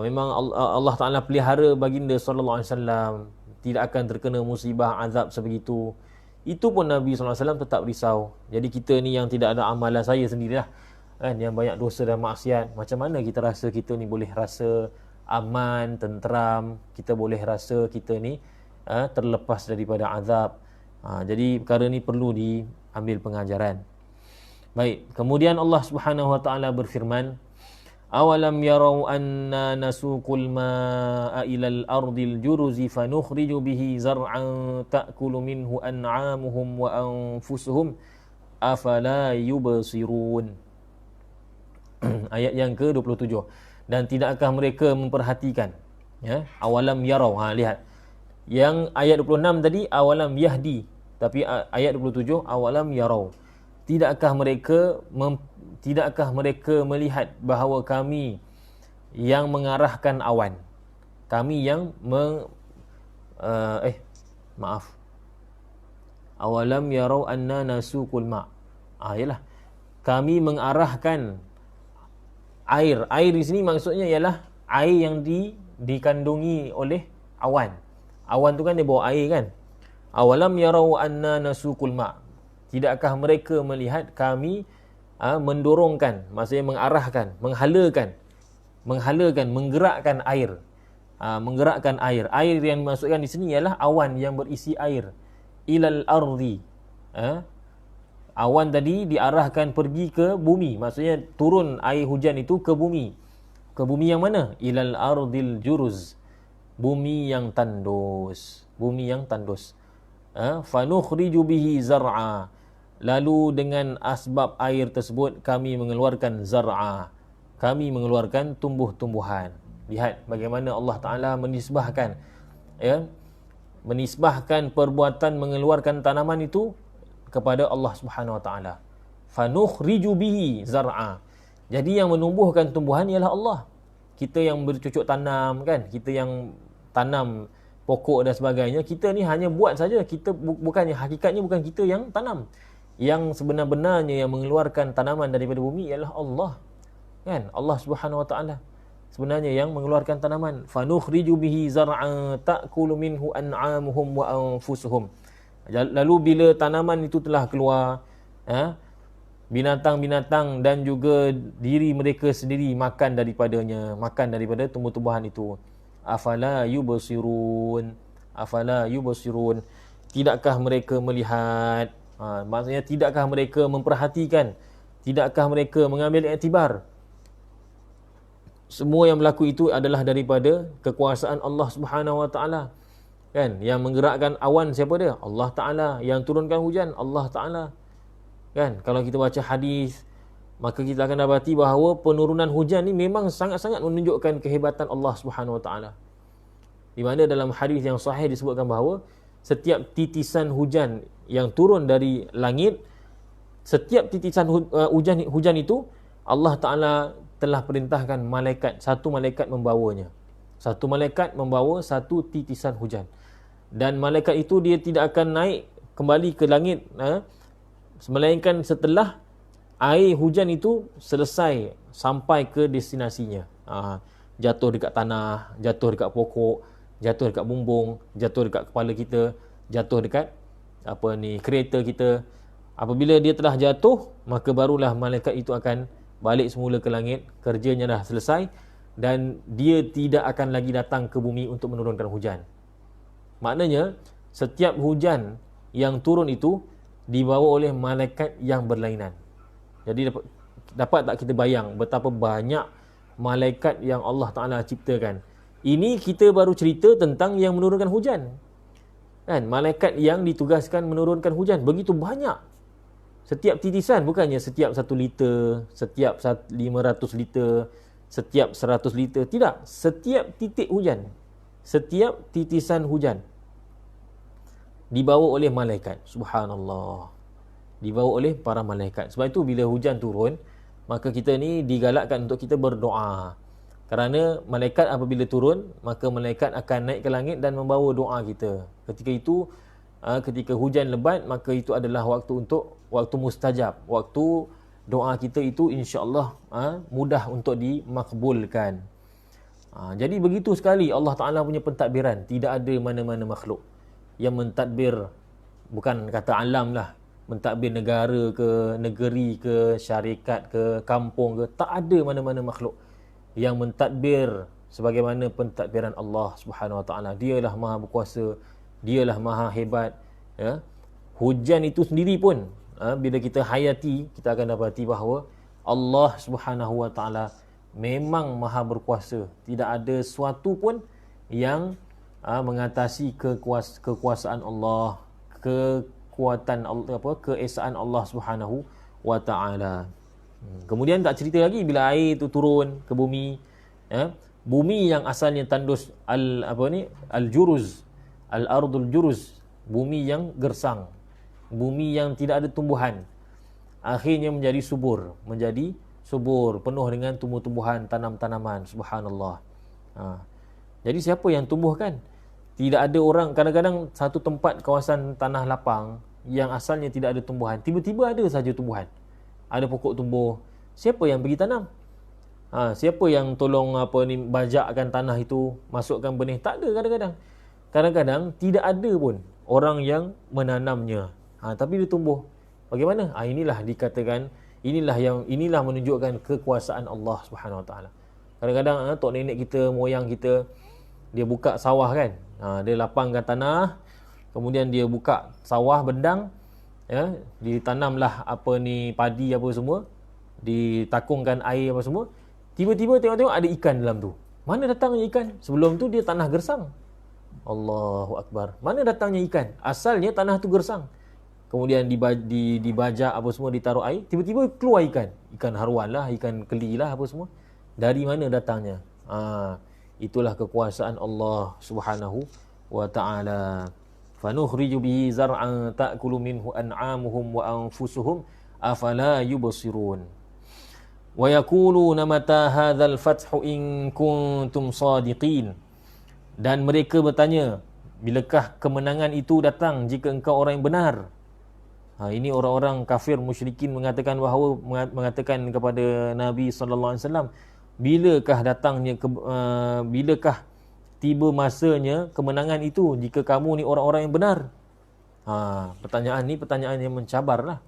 Memang Allah Ta'ala pelihara baginda SAW, tidak akan terkena musibah, azab sebegitu. Itu pun Nabi SAW tetap risau. Jadi kita ni yang tidak ada amalan, saya sendirilah kan, yang banyak dosa dan maksiat, macam mana kita rasa kita ni boleh rasa aman, tenteram, kita boleh rasa kita ni terlepas daripada azab. Jadi perkara ni perlu diambil pengajaran. Baik, kemudian Allah Subhanahu Wa Taala berfirman, awalam yarau anna nasuqul ma'a ilal ardil juruzi fanukhriju bihi zar'an ta'kulu minhu an'amuhum wa anfusuhum afala yubsirun. Ayat yang ke-27. Dan tidakkah mereka memperhatikan, awalam yarau, lihat. Yang ayat 26 tadi awalam yahdi, tapi ayat 27 awalam yarau. Tidakkah mereka melihat bahawa kami yang mengarahkan awan, kami yang awalam yarau anna nasuqul ma', yalah, kami mengarahkan air. Air di sini maksudnya ialah air yang dikandungi oleh awan. Awan tu kan dia bawa air kan. Awalam yarau anna nasuqul ma'. Tidakkah mereka melihat kami mendorongkan, maksudnya mengarahkan, menghalakan menghalakan, menggerakkan air. Menggerakkan air. Air yang dimaksudkan di sini ialah awan yang berisi air. Ilal ardi. Awan tadi diarahkan pergi ke bumi. Maksudnya turun air hujan itu ke bumi. Ke bumi yang mana? Ilal ardil juruz. Bumi yang tandus. Bumi yang tandus. Fanukhriju bihi zar'a. Lalu dengan asbab air tersebut kami mengeluarkan zar'a. Kami mengeluarkan tumbuh-tumbuhan. Lihat bagaimana Allah Ta'ala menisbahkan, menisbahkan perbuatan mengeluarkan tanaman itu kepada Allah Subhanahu Wa Ta'ala. Fanukhriju bihi zar'a. Jadi yang menumbuhkan tumbuhan ialah Allah. Kita yang bercucuk tanam kan, kita yang tanam pokok dan sebagainya, kita ni hanya buat saja. Kita bukannya, hakikatnya bukan kita yang tanam. Yang sebenar-benarnya yang mengeluarkan tanaman daripada bumi ialah Allah. Kan? Allah Subhanahu Wa Ta'ala sebenarnya yang mengeluarkan tanaman. Fanukhriju bihi zar'a ta'kulu minhu an'amuhum wa anfusuhum. Lalu bila tanaman itu telah keluar, binatang-binatang dan juga diri mereka sendiri makan daripadanya, makan daripada tumbuh-tumbuhan itu. Afala yubsirun. Afala yubsirun. Tidakkah mereka melihat? Maksudnya tidakkah mereka memperhatikan? Tidakkah mereka mengambil iktibar? Semua yang berlaku itu adalah daripada kekuasaan Allah Subhanahu Wa Ta'ala. Kan? Yang menggerakkan awan siapa dia? Allah Ta'ala. Yang turunkan hujan? Allah Ta'ala. Kan? Kalau kita baca hadis, maka kita akan dapati bahawa penurunan hujan ni memang sangat-sangat menunjukkan kehebatan Allah Subhanahu Wa Ta'ala. Di mana dalam hadis yang sahih disebutkan bahawa setiap titisan hujan yang turun dari langit, setiap titisan hujan itu Allah Ta'ala telah perintahkan malaikat, satu malaikat membawanya. Satu malaikat membawa satu titisan hujan. Dan malaikat itu dia tidak akan naik kembali ke langit melainkan setelah air hujan itu selesai sampai ke destinasinya. Jatuh dekat tanah, jatuh dekat pokok, jatuh dekat bumbung, jatuh dekat kepala kita, jatuh dekat kereta kita. Apabila dia telah jatuh, maka barulah malaikat itu akan balik semula ke langit, kerjanya dah selesai dan dia tidak akan lagi datang ke bumi untuk menurunkan hujan. Maknanya setiap hujan yang turun itu dibawa oleh malaikat yang berlainan. Jadi dapat tak kita bayang betapa banyak malaikat yang Allah Ta'ala ciptakan. Ini kita baru cerita tentang yang menurunkan hujan. Kan? Malaikat yang ditugaskan menurunkan hujan begitu banyak. Setiap titisan, bukannya setiap 1 liter, setiap 500 liter, setiap 100 liter. Tidak, setiap titik hujan, setiap titisan hujan dibawa oleh malaikat. Subhanallah. Dibawa oleh para malaikat. Sebab itu bila hujan turun, maka kita ni digalakkan untuk kita berdoa. Kerana malaikat apabila turun, maka malaikat akan naik ke langit dan membawa doa kita. Ketika itu, ketika hujan lebat, maka itu adalah waktu mustajab. Waktu doa kita itu insya-Allah mudah untuk dimakbulkan. Jadi begitu sekali Allah Ta'ala punya pentadbiran. Tidak ada mana-mana makhluk yang mentadbir, bukan kata alam lah, mentadbir negara ke, negeri ke, syarikat ke, kampung ke. Tak ada mana-mana makhluk yang mentadbir sebagaimana pentadbiran Allah Subhanahu Wa Ta'ala. Dialah maha berkuasa, dialah maha hebat. Hujan itu sendiri pun, bila kita hayati, kita akan dapati bahawa Allah Subhanahu Wa Ta'ala memang maha berkuasa. Tidak ada sesuatu pun yang mengatasi kekuasaan Allah, kekuatan Allah, keesaan Allah Subhanahu Wa Ta'ala. Kemudian tak cerita lagi bila air itu turun ke bumi, bumi yang asalnya tandus, al-juruz, al-ardul juruz, bumi yang gersang, bumi yang tidak ada tumbuhan, akhirnya menjadi subur, penuh dengan tumbuh-tumbuhan, tanam-tanaman. Subhanallah. Jadi siapa yang tumbuhkan? Tidak ada orang. Kadang-kadang satu tempat kawasan tanah lapang yang asalnya tidak ada tumbuhan, tiba-tiba ada saja tumbuhan, ada pokok tumbuh. Siapa yang pergi tanam? Siapa yang tolong bajakkan tanah itu, masukkan benih? Tak ada. Kadang-kadang tidak ada pun orang yang menanamnya, tapi dia tumbuh. Bagaimana? Inilah dikatakan, inilah menunjukkan kekuasaan Allah Subhanahu Wa Taala. Kadang-kadang tok nenek kita, moyang kita, dia buka sawah kan. Dia lapangkan tanah, kemudian dia buka sawah bendang, ya, ditanamlah apa ni padi apa semua, ditakungkan air apa semua. Tiba-tiba tengok-tengok ada ikan dalam tu. Mana datangnya ikan? Sebelum tu dia tanah gersang. Allahu Akbar. Mana datangnya ikan? Asalnya tanah tu gersang. Kemudian dibajak apa semua, ditaruh air, tiba-tiba keluar ikan. Ikan haruan lah, ikan keli lah apa semua. Dari mana datangnya? Itulah kekuasaan Allah Subhanahu wa ta'ala. Fanukhriju bihi zar'an ta'kulu minhu an'amuhum wa anfusuhum afala yubsirun. Wa yaquluna mata hadzal fathu in kuntum shadiqin. Dan mereka bertanya, bilakah kemenangan itu datang jika engkau orang yang benar? Ini orang-orang kafir musyrikin mengatakan kepada Nabi sallallahu alaihi wasallam, bilakah tiba masanya kemenangan itu jika kamu ni orang-orang yang benar? Pertanyaan ni pertanyaan yang mencabarlah,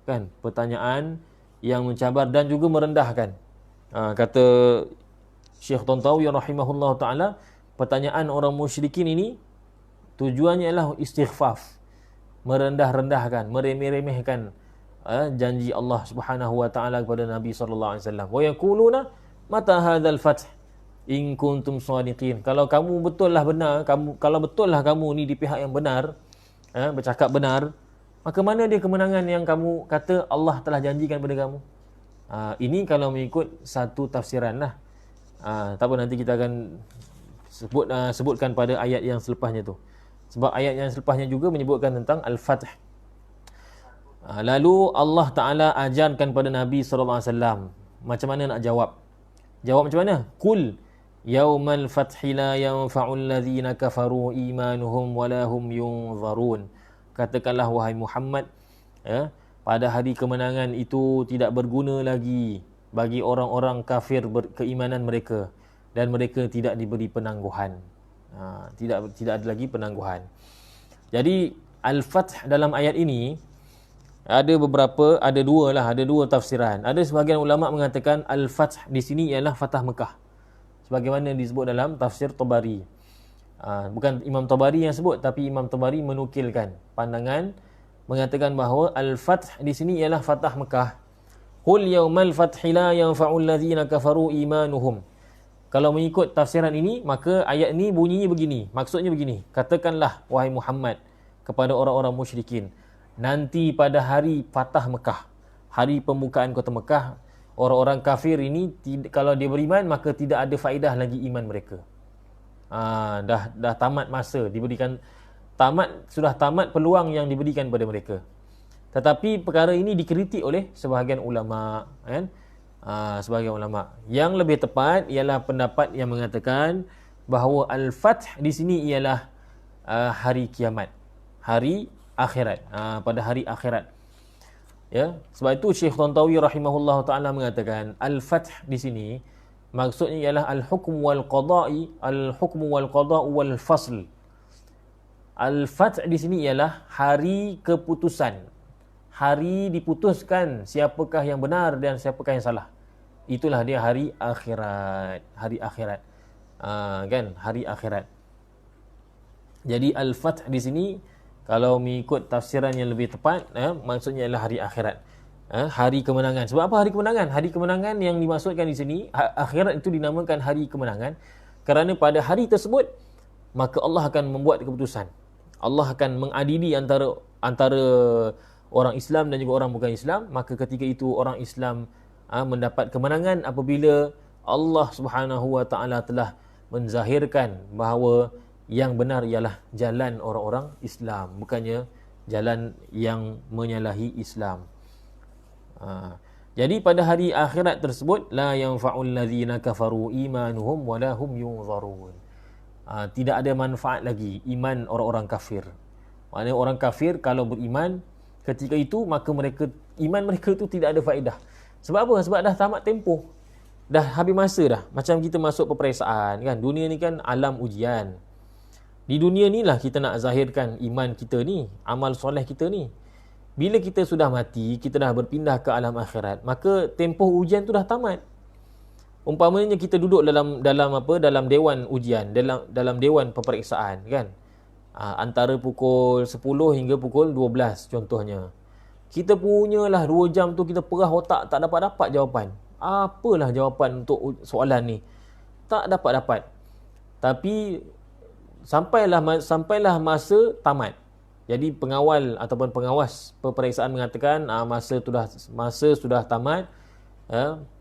kan? Pertanyaan yang mencabar dan juga merendahkan. Kata Syekh Tantawi rahimahullah taala, pertanyaan orang musyrikin ini tujuannya ialah istighfaf, merendah-rendahkan, meremeh-remehkan janji Allah Subhanahu wa taala kepada Nabi sallallahu alaihi wasallam. Wa yaquluna mata hadzal fath in kuntum shadiqin. Kalau kamu betul lah benar, kalau betul lah kamu ni di pihak yang benar, bercakap benar, maka mana dia kemenangan yang kamu kata Allah telah janjikan pada kamu? Ini kalau mengikut satu tafsiran lah. Tak apa, nanti kita akan sebutkan pada ayat yang selepasnya tu. Sebab ayat yang selepasnya juga menyebutkan tentang Al-Fath. Lalu Allah Ta'ala ajarkan pada Nabi SAW macam mana nak jawab. Jawab macam mana? Kul yaumal fathi la yanfa'ul ladzina kafaru imanuhum walahum yunzarun. Katakanlah wahai Muhammad, pada hari kemenangan itu tidak berguna lagi bagi orang-orang kafir keimanan mereka, dan mereka tidak diberi penangguhan. Tidak ada lagi penangguhan. Jadi Al-Fath dalam ayat ini ada dua tafsiran. Ada sebahagian ulama mengatakan Al-Fath di sini ialah Fatah Mekah, sebagaimana disebut dalam tafsir Tabari. Bukan Imam Tabari yang sebut, tapi Imam Tabari menukilkan pandangan mengatakan bahawa Al-Fath di sini ialah Fatah Mekah. Qul yaumal fathi la yanfa'ul ladzina kafaru imanuhum. Kalau mengikut tafsiran ini, maka ayat ini bunyinya begini, maksudnya begini: katakanlah wahai Muhammad kepada orang-orang musyrikin, nanti pada hari Fatah Mekah, hari pembukaan kota Mekah, orang-orang kafir ini kalau dia beriman, maka tidak ada faedah lagi iman mereka. Dah tamat masa diberikan, sudah tamat peluang yang diberikan pada mereka. Tetapi perkara ini dikritik oleh sebahagian ulama, kan? Sebahagian ulama. Yang lebih tepat ialah pendapat yang mengatakan bahawa Al-Fath di sini ialah hari kiamat, hari akhirat, pada hari akhirat. Ya, sebab itu Syekh Tantawi rahimahullah taala mengatakan Al-Fath di sini maksudnya ialah al-hukm wal qada'i, al-hukm wal qada'u wal fasl. Al-Fath di sini ialah hari keputusan. Hari diputuskan siapakah yang benar dan siapakah yang salah. Itulah dia hari akhirat, hari akhirat. Kan, hari akhirat. Jadi Al-Fath di sini kalau mengikut tafsiran yang lebih tepat, maksudnya ialah hari akhirat. Hari kemenangan. Sebab apa hari kemenangan? Hari kemenangan yang dimaksudkan di sini, akhirat itu dinamakan hari kemenangan kerana pada hari tersebut maka Allah akan membuat keputusan. Allah akan mengadili antara orang Islam dan juga orang bukan Islam. Maka ketika itu orang Islam mendapat kemenangan apabila Allah Subhanahu wa taala telah menzahirkan bahawa yang benar ialah jalan orang-orang Islam, bukannya jalan yang menyalahi Islam. Jadi pada hari akhirat tersebut, la yanfa'ul ladzina kafaru imanuhum wala hum yunzarun. Tidak ada manfaat lagi iman orang-orang kafir. Maknanya orang kafir kalau beriman ketika itu, maka iman mereka itu tidak ada faedah. Sebab apa? Sebab dah tamat tempoh. Dah habis masa dah. Macam kita masuk peperiksaan kan. Dunia ni kan alam ujian. Di dunia ni lah kita nak zahirkan iman kita ni, amal soleh kita ni. Bila kita sudah mati, kita dah berpindah ke alam akhirat, maka tempoh ujian tu dah tamat. umpamanya kita duduk dalam dewan ujian, dalam dewan peperiksaan kan. Antara pukul 10 hingga pukul 12 contohnya. Kita punyalah 2 jam tu kita perah otak tak dapat jawapan. Apalah jawapan untuk soalan ni? Tak dapat. Tapi sampailah masa tamat. Jadi pengawal ataupun pengawas peperiksaan mengatakan masa sudah tamat.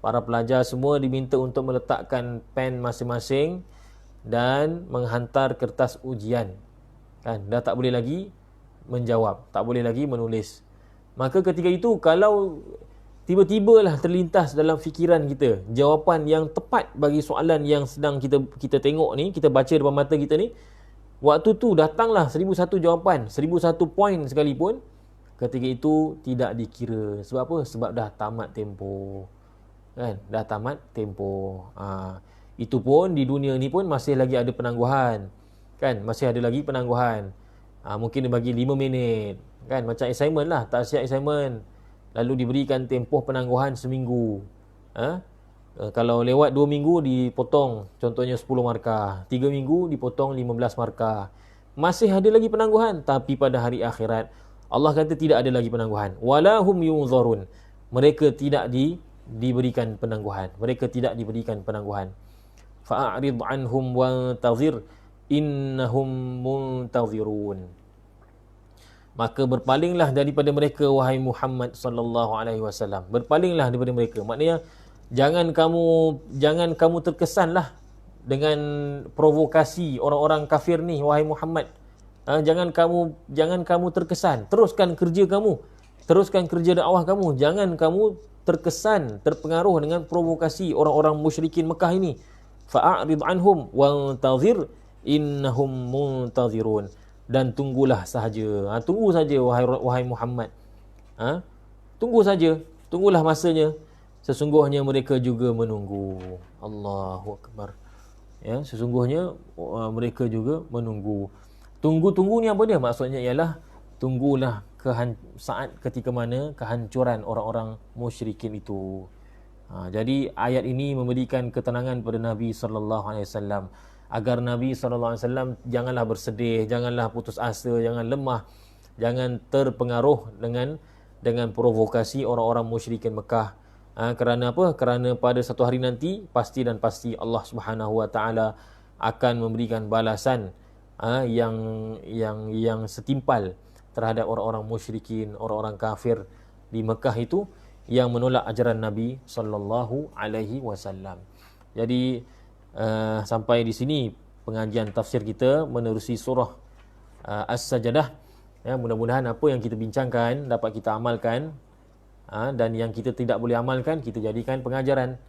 Para pelajar semua diminta untuk meletakkan pen masing-masing dan menghantar kertas ujian. Kan, dah tak boleh lagi menjawab, tak boleh lagi menulis. Maka ketika itu kalau tiba-tibalah terlintas dalam fikiran kita jawapan yang tepat bagi soalan yang sedang kita tengok ni, kita baca depan mata kita ni, waktu tu datanglah 1001 jawapan, 1001 poin sekalipun, ketika itu tidak dikira. Sebab apa? Sebab dah tamat tempoh. Kan? Dah tamat tempoh. Itu pun di dunia ni pun masih lagi ada penangguhan. Kan? Masih ada lagi penangguhan. Mungkin dia bagi 5 minit. Kan? Macam assignment lah, tak siap assignment. Lalu diberikan tempoh penangguhan seminggu. Kalau lewat 2 minggu dipotong contohnya 10 markah. 3 minggu dipotong 15 markah. Masih ada lagi penangguhan. Tapi pada hari akhirat Allah kata tidak ada lagi penangguhan. Walahum yunzarun. Mereka tidak diberikan penangguhan. Mereka tidak diberikan penangguhan. Fa'arid anhum wantazir innahum muntazirun. Maka berpalinglah daripada mereka wahai Muhammad sallallahu alaihi wasallam. Berpalinglah daripada mereka. Maknanya jangan kamu terkesanlah dengan provokasi orang-orang kafir ni wahai Muhammad. Jangan kamu terkesan. Teruskan kerja kamu. Teruskan kerja dakwah kamu. Jangan kamu terkesan, terpengaruh dengan provokasi orang-orang musyrikin Mekah ini. Fa'arid anhum wantazir innahum muntazirun. Dan tunggulah sahaja. Tunggu saja wahai Muhammad. Tunggu saja. Tunggulah masanya. Sesungguhnya mereka juga menunggu. Allahu Akbar. Ya, sesungguhnya mereka juga menunggu. Tunggu ni apa dia? Maksudnya ialah tunggulah saat ketika mana kehancuran orang-orang musyrikin itu. Jadi ayat ini memberikan ketenangan kepada Nabi sallallahu alaihi wasallam agar Nabi sallallahu alaihi wasallam janganlah bersedih, janganlah putus asa, jangan lemah, jangan terpengaruh dengan provokasi orang-orang musyrikin Mekah. Kerana apa? Kerana pada satu hari nanti pasti Allah Subhanahu wa taala akan memberikan balasan yang setimpal terhadap orang-orang musyrikin, orang-orang kafir di Mekah itu yang menolak ajaran Nabi sallallahu alaihi wasallam. Jadi sampai di sini pengajian tafsir kita menerusi surah As-Sajdah. Ya, mudah-mudahan apa yang kita bincangkan dapat kita amalkan, dan yang kita tidak boleh amalkan kita jadikan pengajaran.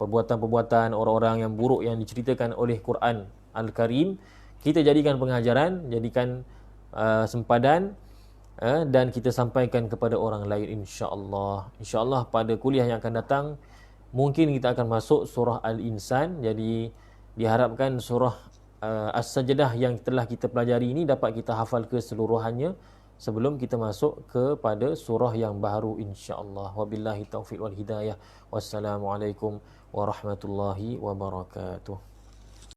Perbuatan-perbuatan orang-orang yang buruk yang diceritakan oleh Quran Al-Karim kita jadikan pengajaran, jadikan sempadan, dan kita sampaikan kepada orang lain insya-Allah. Insya-Allah pada kuliah yang akan datang mungkin kita akan masuk surah Al-Insan. Jadi diharapkan surah As-Sajdah yang telah kita pelajari ini dapat kita hafal keseluruhannya sebelum kita masuk kepada surah yang baru insya-Allah. Wabillahi taufiq wal hidayah. Wassalamualaikum warahmatullahi wabarakatuh.